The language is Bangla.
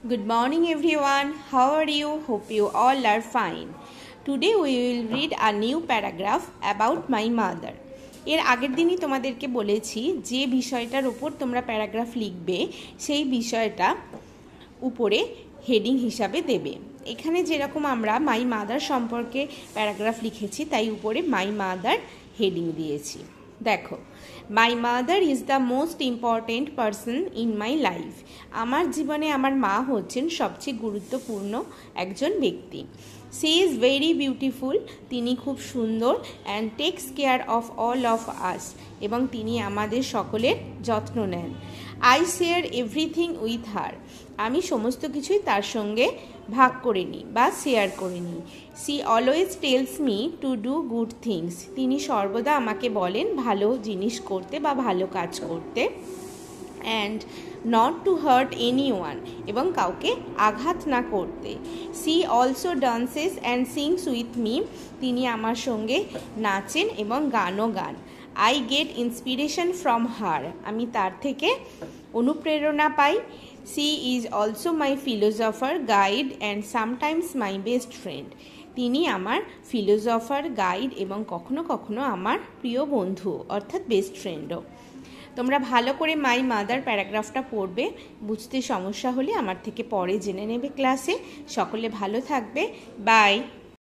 Good morning everyone. How are you? Hope you all are fine. Today we will read a new paragraph about my mother. এর আগের দিনই তোমাদেরকে বলেছি যে বিষয়টার উপর তোমরা প্যারাগ্রাফ লিখবে সেই বিষয়টা উপরে হেডিং হিসাবে দেবে। এখানে যেরকম আমরা মাই মাদার সম্পর্কে প্যারাগ্রাফ লিখেছি তাই উপরে মাই মাদার হেডিং দিয়েছি। দেখো, my mother is the most important person in my life. আমার জীবনে আমার মা হচ্ছেন সবচেয়ে গুরুত্বপূর্ণ একজন ব্যক্তি। সি ইজ ভেরি বিউটিফুল, তিনি খুব সুন্দর, and tax care of all of us, এবং তিনি আমাদের সকলের যত্ন নেন। I share everything with her, আমি সমস্ত কিছুই তার সঙ্গে ভাগ করে নিই বা শেয়ার করে নিই। She always tells me to do good things, তিনি সর্বদা আমাকে বলেন ভালো জিনিস করতে বা ভালো কাজ করতে। And not to hurt anyone, এবং কাউকে আঘাত না করতে। She also dances and sings with me, তিনি আমার সঙ্গে নাচেন এবং গানও গান। I get inspiration from her, আমি তার থেকে অনুপ্রেরণা পাই। She is also my philosopher, guide and sometimes my best friend, তিনি আমার ফিলোসফার, গাইড এবং কখনো কখনো আমার প্রিয় বন্ধু অর্থাৎ বেস্ট ফ্রেন্ডও। তোমরা ভালো করে মাই মাদার প্যারাগ্রাফটা পড়বে, বুঝতে সমস্যা হলে আমার থেকে পরে জেনে নেবে ক্লাসে। সকলে ভালো থাকবে, বাই।